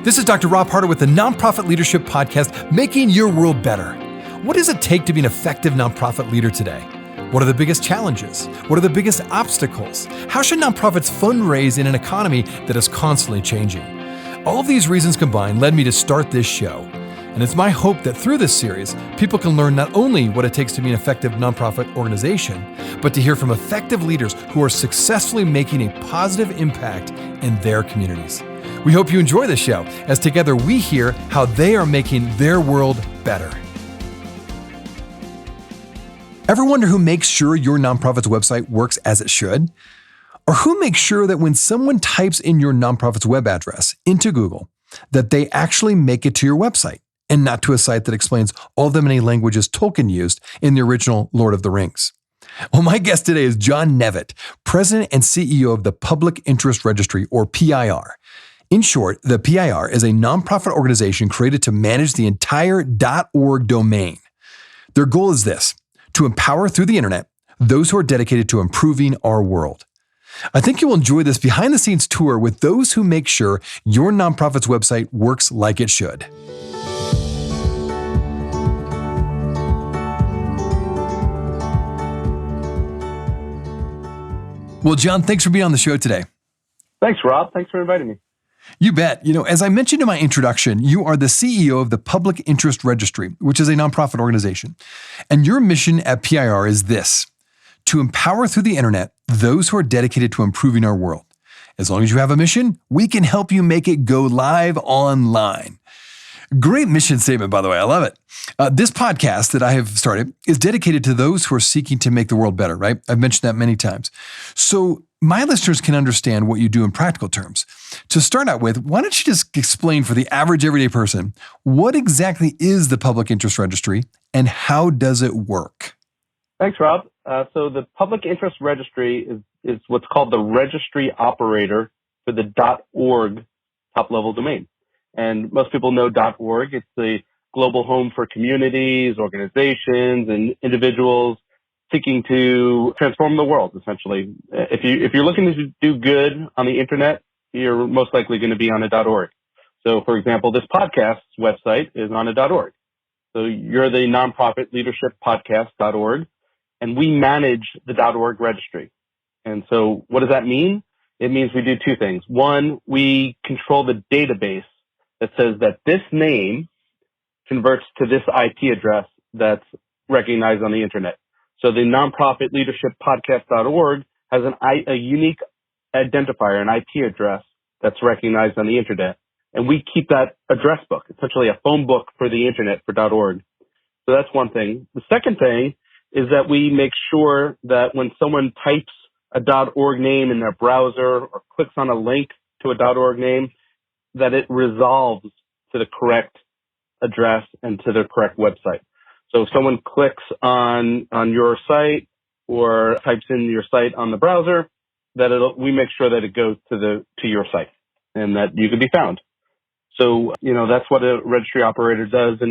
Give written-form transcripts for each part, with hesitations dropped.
This is Dr. Rob Harder with the Nonprofit Leadership Podcast, Making Your World Better. What does it take to be an effective nonprofit leader today? What are the biggest challenges? What are the biggest obstacles? How should nonprofits fundraise in an economy that is constantly changing? All of these reasons combined led me to start this show. And it's my hope that through this series, people can learn not only what it takes to be an effective nonprofit organization, but to hear from effective leaders who are successfully making a positive impact in their communities. We hope you enjoy the show, as together we hear how they are making their world better. Ever wonder who makes sure your nonprofit's website works as it should? Or who makes sure that when someone types in your nonprofit's web address into Google, that they actually make it to your website and not to a site that explains all the many languages Tolkien used in the original Lord of the Rings? Well, my guest today is Jon Nevett, President and CEO of the Public Interest Registry, or PIR. In short, the PIR is a nonprofit organization created to manage the entire .org domain. Their goal is this: to empower through the internet those who are dedicated to improving our world. I think you'll enjoy this behind-the-scenes tour with those who make sure your nonprofit's website works like it should. Well, Jon, thanks for being on the show today. Thanks, Rob. Thanks for inviting me. You bet. As I mentioned in my introduction, you are the CEO of the Public Interest Registry, which is a nonprofit organization. And your mission at PIR is this: to empower through the internet those who are dedicated to improving our world. As long as you have a mission, we can help you make it go live online. Great mission statement, by the way. I love it. This podcast that I have started is dedicated to those who are seeking to make the world better, right? I've mentioned that many times. So my listeners can understand what you do in practical terms. To start out with, why don't you just explain for the average everyday person, what exactly is the Public Interest Registry and how does it work? Thanks, Rob. So the Public Interest Registry is what's called the registry operator for the .org top-level domain. And most people know .org. It's the global home for communities, organizations, and individuals seeking to transform the world, essentially. If you're looking to do good on the internet, you're most likely going to be on a .org. So, for example, this podcast's website is on a .org. So you're the nonprofit leadership podcast.org, and we manage the .org registry. And so what does that mean? It means we do two things. One, we control the database that says that this name converts to this IP address that's recognized on the internet. So the nonprofit leadership podcast.org has a unique identifier, an IP address that's recognized on the internet. And we keep that address book, essentially a phone book for the internet for .org. So that's one thing. The second thing is that we make sure that when someone types a .org name in their browser or clicks on a link to a .org name, that it resolves to the correct address and to the correct website. So if someone clicks on your site or types in your site on the browser, that we make sure that it goes to your site and that you can be found. So, that's what a registry operator does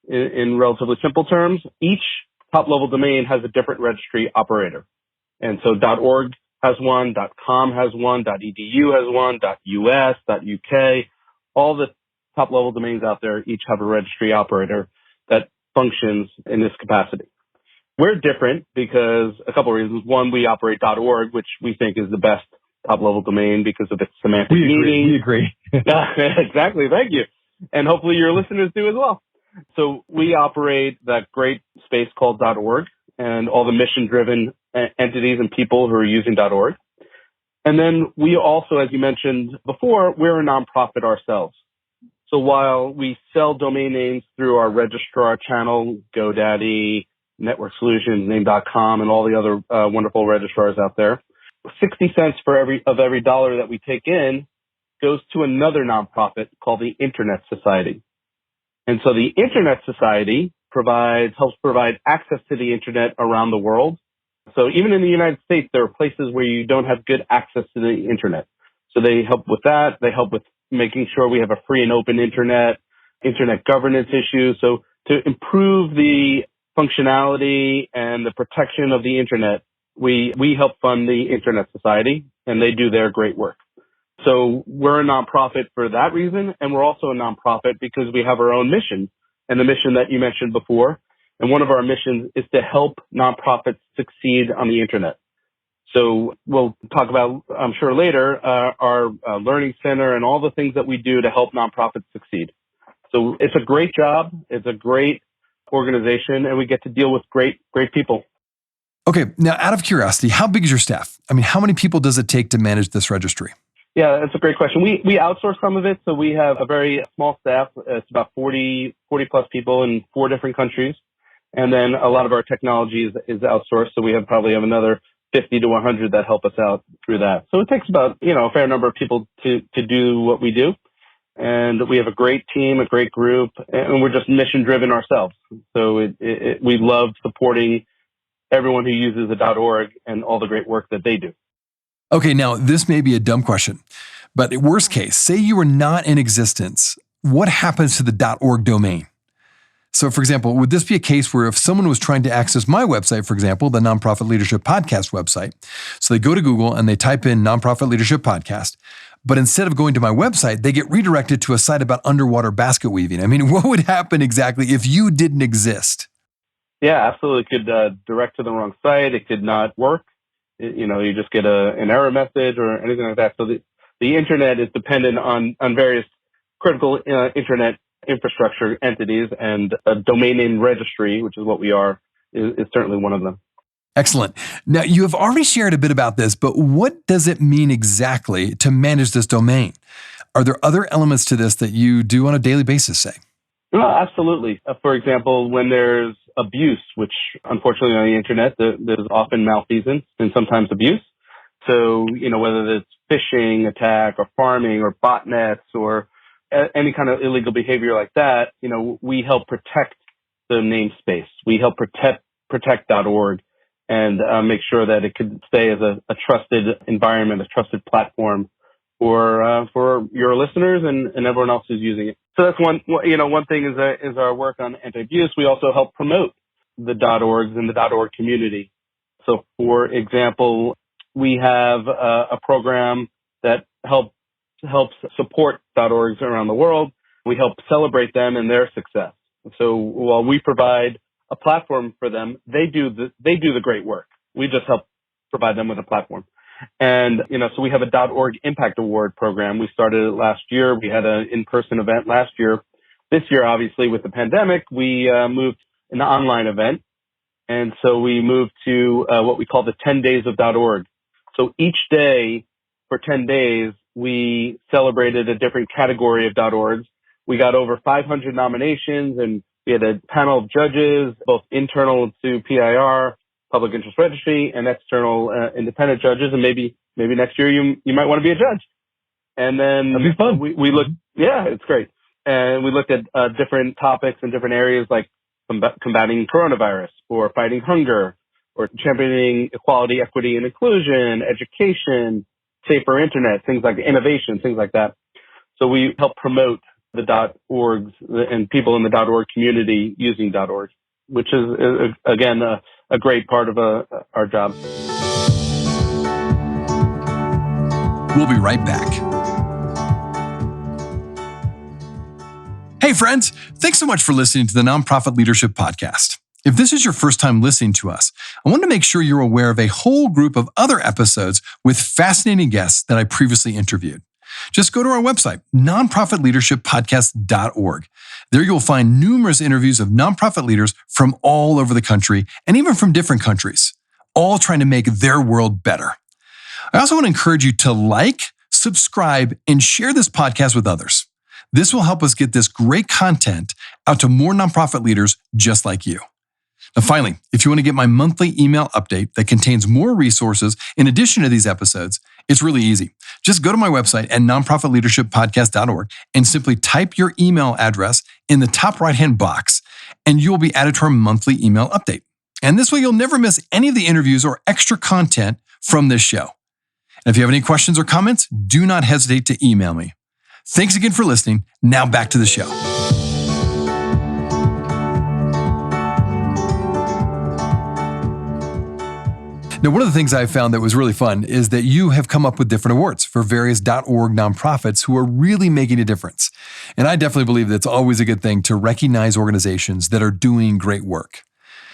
in relatively simple terms. Each top-level domain has a different registry operator. And so .org has one, .com has one, .edu has one, .us, .uk. All the top-level domains out there each have a registry operator that functions in this capacity. We're different because a couple of reasons. One, we operate .org, which we think is the best top-level domain because of its semantic meaning. We agree. Exactly. Thank you. And hopefully your listeners do as well. So we operate that great space called .org and all the mission-driven entities and people who are using .org. And then we also, as you mentioned before, we're a nonprofit ourselves. So while we sell domain names through our registrar channel, GoDaddy, Network Solutions, Name.com, and all the other wonderful registrars out there, 60 cents for every dollar that we take in goes to another nonprofit called the Internet Society. And so the Internet Society helps provide access to the internet around the world. So even in the United States, there are places where you don't have good access to the internet. So they help with that. They help with making sure we have a free and open internet governance issues. So to improve the functionality and the protection of the internet, we help fund the Internet Society, and they do their great work. So we're a nonprofit for that reason, and we're also a nonprofit because we have our own mission, and the mission that you mentioned before. And one of our missions is to help nonprofits succeed on the internet. So we'll talk about, I'm sure later, our learning center and all the things that we do to help nonprofits succeed. So it's a great job. It's a great organization, and we get to deal with great people. Okay, now out of curiosity, how big is your staff? I mean, how many people does it take to manage this registry? Yeah, that's a great question. We outsource some of it, so we have a very small staff. It's about 40 plus people in 4 different countries. And then a lot of our technology is outsourced, so we probably have another 50 to 100 that help us out through that. So it takes about, a fair number of people to do what we do. And we have a great team, a great group, and we're just mission driven ourselves. So we love supporting everyone who uses the .org and all the great work that they do. Okay, now this may be a dumb question, but worst case, say you were not in existence, what happens to the .org domain? So for example, would this be a case where if someone was trying to access my website, for example, the Nonprofit Leadership Podcast website, so they go to Google and they type in Nonprofit Leadership Podcast, but instead of going to my website, they get redirected to a site about underwater basket weaving. I mean, what would happen exactly if you didn't exist? Yeah, absolutely. It could direct to the wrong site. It could not work. You just get an error message or anything like that. So the internet is dependent on various critical internet infrastructure entities, and a domain name registry, which is what we are, is certainly one of them. Excellent. Now, you have already shared a bit about this, but what does it mean exactly to manage this domain? Are there other elements to this that you do on a daily basis, say? Well, absolutely. For example, when there's abuse, which unfortunately on the internet, there's often malfeasance and sometimes abuse. So, whether it's phishing attack or farming or botnets or any kind of illegal behavior like that, we help protect the namespace. We help protect .org and make sure that it could stay as a trusted environment, a trusted platform for your listeners and everyone else who's using it. So that's one thing is our work on anti-abuse. We also help promote the .orgs and the .org community. So for example, we have a program that helps support .orgs around the world. We help celebrate them and their success. So while we provide a platform for them, they do the great work. We just help provide them with a platform. And, so we have a .org Impact Award program. We started it last year. We had an in-person event last year. This year, obviously, with the pandemic, we moved an online event. And so we moved to what we call the 10 Days of .org. So each day for 10 days, we celebrated a different category of .orgs. We got over 500 nominations, and we had a panel of judges, both internal to PIR, Public Interest Registry, and external independent judges. And maybe next year you might want to be a judge. And then that'd be fun. We looked, yeah, it's great. And we looked at different topics in different areas like combating coronavirus, or fighting hunger, or championing equality, equity, and inclusion, education, safer internet, things like innovation, things like that. So we help promote the .orgs and people in the .org community using .org, which is again a great part of our job. We'll be right back. Hey friends, thanks so much for listening to the Nonprofit Leadership Podcast. If this is your first time listening to us, I want to make sure you're aware of a whole group of other episodes with fascinating guests that I previously interviewed. Just go to our website, nonprofitleadershippodcast.org. There you'll find numerous interviews of nonprofit leaders from all over the country and even from different countries, all trying to make their world better. I also want to encourage you to like, subscribe, and share this podcast with others. This will help us get this great content out to more nonprofit leaders just like you. Now, finally, if you want to get my monthly email update that contains more resources in addition to these episodes, it's really easy. Just go to my website at nonprofitleadershippodcast.org and simply type your email address in the top right-hand box, and you'll be added to our monthly email update. And this way, you'll never miss any of the interviews or extra content from this show. And if you have any questions or comments, do not hesitate to email me. Thanks again for listening. Now back to the show. Now, one of the things I found that was really fun is that you have come up with different awards for various .org nonprofits who are really making a difference. And I definitely believe that it's always a good thing to recognize organizations that are doing great work.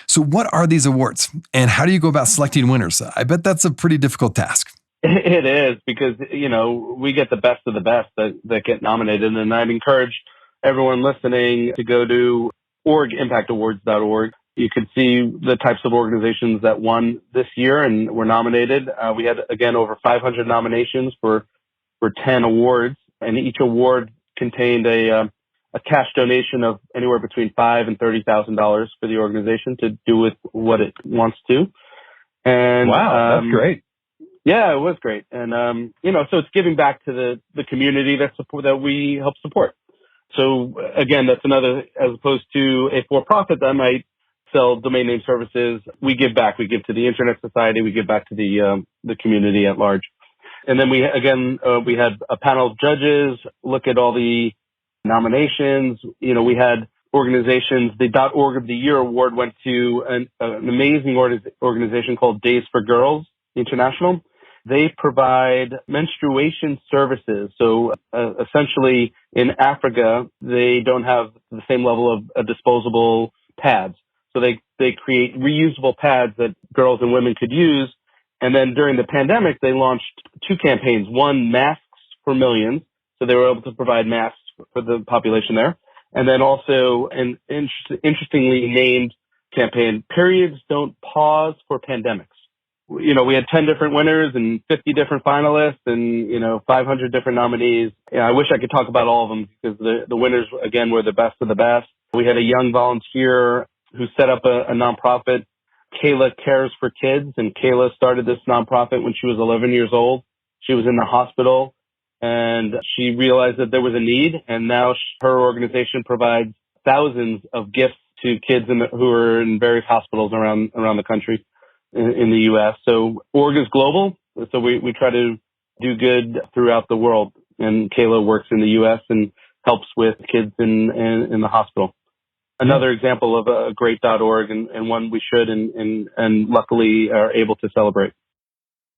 So what are these awards and how do you go about selecting winners? I bet that's a pretty difficult task. It is because, we get the best of the best that get nominated. And I'd encourage everyone listening to go to orgimpactawards.org. You could see the types of organizations that won this year and were nominated. We had, again, over 500 nominations for 10 awards, and each award contained a cash donation of anywhere between $5,000 and $30,000 for the organization to do with what it wants to. And wow, that's great. Yeah, it was great. And, so it's giving back to the community that we help support. So again, that's another, as opposed to a for-profit that might sell domain name services, we give back. We give to the Internet Society. We give back to the community at large. And then we had a panel of judges look at all the nominations. We had organizations. The .org of the Year award went to an amazing organization called Days for Girls International. They provide menstruation services. So essentially in Africa, they don't have the same level of disposable pads. So they create reusable pads that girls and women could use. And then during the pandemic, they launched two campaigns. One, Masks for Millions. So they were able to provide masks for the population there. And then also an interestingly named campaign, Periods Don't Pause for Pandemics. We had 10 different winners and 50 different finalists and, 500 different nominees. I wish I could talk about all of them because the winners, again, were the best of the best. We had a young volunteer who set up a nonprofit, Kayla Cares for Kids. And Kayla started this nonprofit when she was 11 years old. She was in the hospital and she realized that there was a need. And now her organization provides thousands of gifts to kids who are in various hospitals around the country in the U.S. So org is global. So we try to do good throughout the world. And Kayla works in the U.S. and helps with kids in the hospital. Another example of a great .org and one we should and luckily are able to celebrate.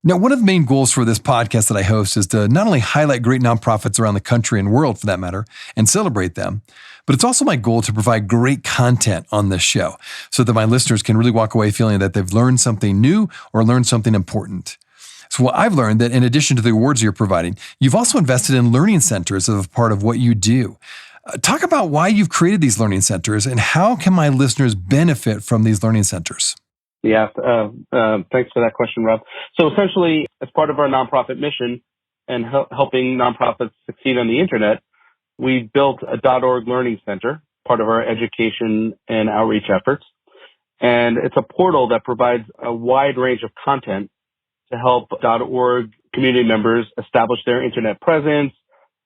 Now, one of the main goals for this podcast that I host is to not only highlight great nonprofits around the country and world, for that matter, and celebrate them, but it's also my goal to provide great content on this show so that my listeners can really walk away feeling that they've learned something new or learned something important. So I've learned that in addition to the awards you're providing, you've also invested in learning centers as a part of what you do. Talk about why you've created these learning centers and how can my listeners benefit from these learning centers? Yeah, thanks for that question, Rob. So essentially, as part of our nonprofit mission and helping nonprofits succeed on the internet, we built a .org learning center, part of our education and outreach efforts. And it's a portal that provides a wide range of content to help .org community members establish their internet presence,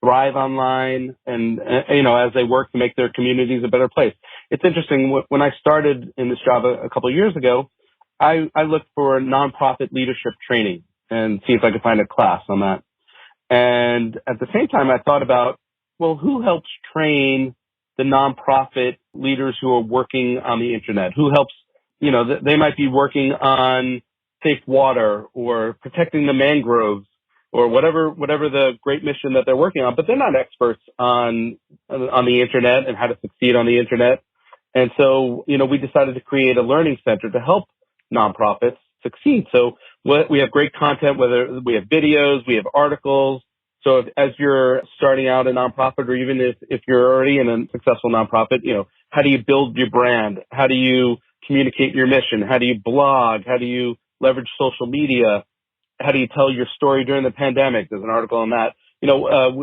thrive online, and as they work to make their communities a better place. It's interesting. When I started in this job a couple of years ago, I looked for nonprofit leadership training and see if I could find a class on that. And at the same time, I thought about, well, who helps train the nonprofit leaders who are working on the internet? Who helps, they might be working on safe water or protecting the mangroves or whatever the great mission that they're working on, but they're not experts on the internet and how to succeed on the internet. And so, we decided to create a learning center to help nonprofits succeed. So we have great content, whether we have videos, we have articles. So as you're starting out a nonprofit, or even if you're already in a successful nonprofit, how do you build your brand? How do you communicate your mission? How do you blog? How do you leverage social media? How do you tell your story during the pandemic? There's an article on that.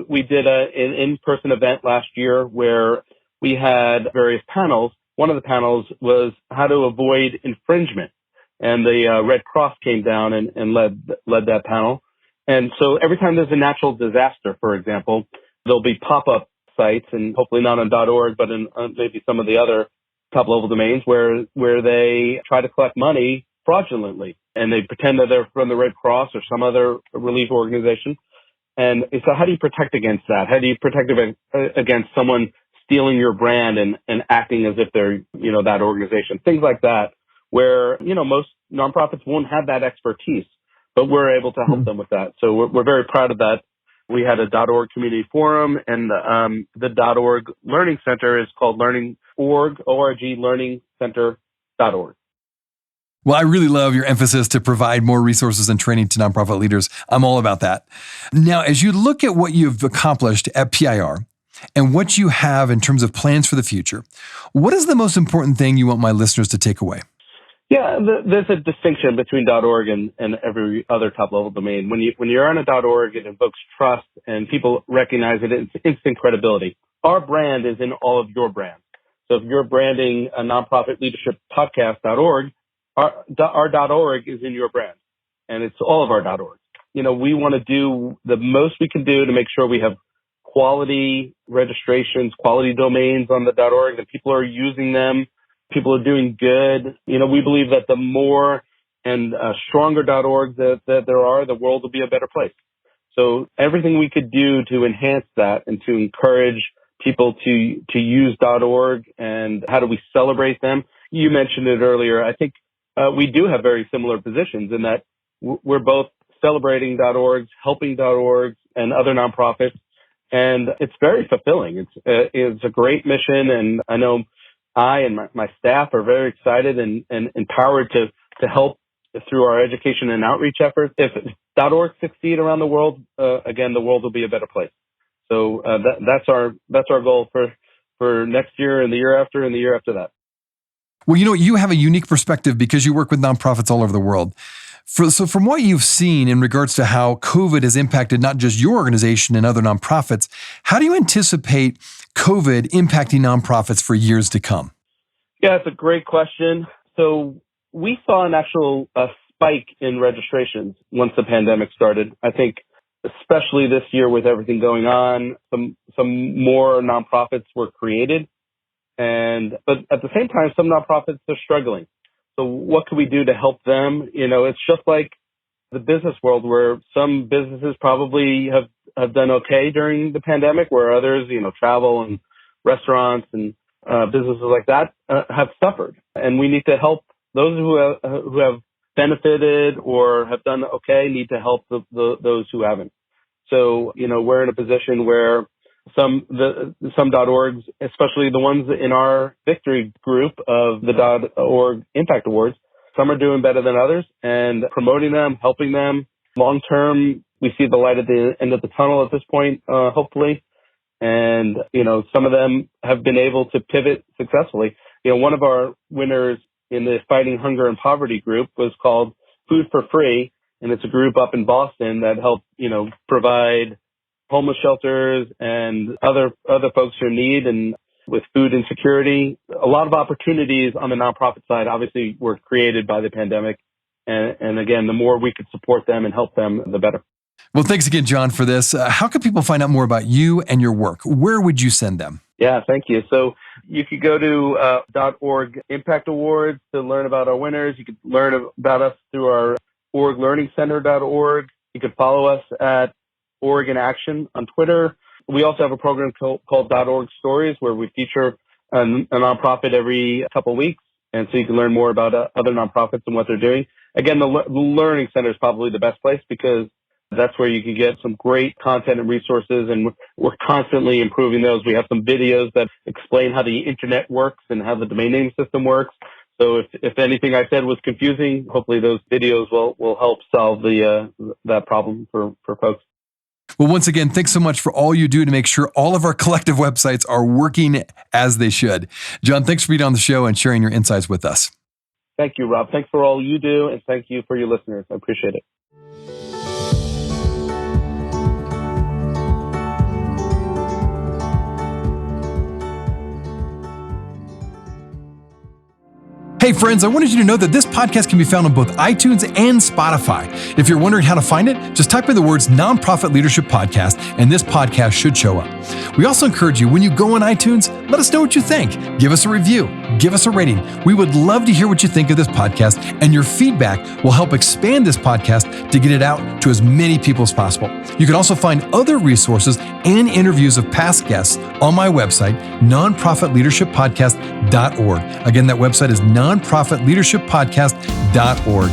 We did an in-person event last year where we had various panels. One of the panels was how to avoid infringement. And the Red Cross came down and led that panel. And so every time there's a natural disaster, for example, there'll be pop-up sites, and hopefully not on .org, but in maybe some of the other top-level domains where they try to collect money fraudulently. And they pretend that they're from the Red Cross or some other relief organization. And so how do you protect against that? How do you protect against someone stealing your brand and acting as if they're, that organization? Things like that, where, nonprofits won't have that expertise, but we're able to help them with that. So we're very proud of that. We had a .org community forum, and the .org Learning Center is called ORG Learning Center.org. Well, I really love your emphasis to provide more resources and training to nonprofit leaders. I'm all about that. Now, as you look at what you've accomplished at PIR and what you have in terms of plans for the future, what is the most important thing you want my listeners to take away? Yeah, there's a distinction between .org and every other top-level domain. When you're on a .org, it invokes trust, and people recognize it. It's instant credibility. Our brand is in all of your brands. So if you're branding a nonprofit leadership podcast .org, our .org is in your brand, and it's all of our .orgs. We want to do the most we can do to make sure we have quality registrations, quality domains on the .org, that people are using them. People are doing good. We believe that the more and stronger .orgs that there are, the world will be a better place. So everything we could do to enhance that and to encourage people to use .org, and how do we celebrate them? You mentioned it earlier. I think we do have very similar positions in that we're both celebrating .orgs, helping .orgs, and other nonprofits, and it's very fulfilling. It's a great mission, and I know I and my staff are very excited and empowered to help through our education and outreach efforts. If .org succeed around the world, again, the world will be a better place. So that's our goal for next year and the year after and the year after that. Well, you have a unique perspective because you work with nonprofits all over the world. So from what you've seen in regards to how COVID has impacted not just your organization and other nonprofits, how do you anticipate COVID impacting nonprofits for years to come? Yeah, it's a great question. So we saw an actual spike in registrations once the pandemic started. I think especially this year with everything going on, some more nonprofits were created. But at the same time, some nonprofits are struggling. So what can we do to help them? It's just like the business world, where some businesses probably have done okay during the pandemic, where others, travel and restaurants and businesses like that have suffered. And we need to help those who have benefited or have done okay. Need to help those who haven't. So we're in a position where some .orgs, especially the ones in our victory group of the .org Impact Awards, some are doing better than others, and promoting them, helping them. Long term, we see the light at the end of the tunnel at this point, hopefully. And, some of them have been able to pivot successfully. One of our winners in the Fighting Hunger and Poverty group was called Food for Free, and it's a group up in Boston that helped, provide homeless shelters and other folks who are in need and with food insecurity. A lot of opportunities on the nonprofit side obviously were created by the pandemic. And again, the more we could support them and help them, the better. Well, thanks again, Jon, for this. How can people find out more about you and your work? Where would you send them? Yeah, thank you. So you could go to .org Impact Awards to learn about our winners. You could learn about us through our org learning center.org. You could follow us at Org in Action on Twitter. We also have a program called .org Stories, where we feature a nonprofit every couple of weeks. And so you can learn more about other nonprofits and what they're doing. Again, the Learning Center is probably the best place, because that's where you can get some great content and resources, and we're constantly improving those. We have some videos that explain how the internet works and how the domain name system works. So if anything I said was confusing, hopefully those videos will help solve that problem for folks. Well, once again, thanks so much for all you do to make sure all of our collective websites are working as they should. Jon, thanks for being on the show and sharing your insights with us. Thank you, Rob. Thanks for all you do, and thank you for your listeners. I appreciate it. Hey friends, I wanted you to know that this podcast can be found on both iTunes and Spotify. If you're wondering how to find it, just type in the words Nonprofit Leadership Podcast and this podcast should show up. We also encourage you, when you go on iTunes, let us know what you think. Give us a review. give us a rating. We would love to hear what you think of this podcast, and your feedback will help expand this podcast to get it out to as many people as possible. You can also find other resources and interviews of past guests on my website, nonprofitleadershippodcast.org. Again, that website is nonprofitleadershippodcast.org.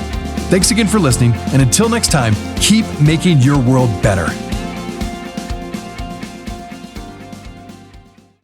Thanks again for listening, and until next time, keep making your world better.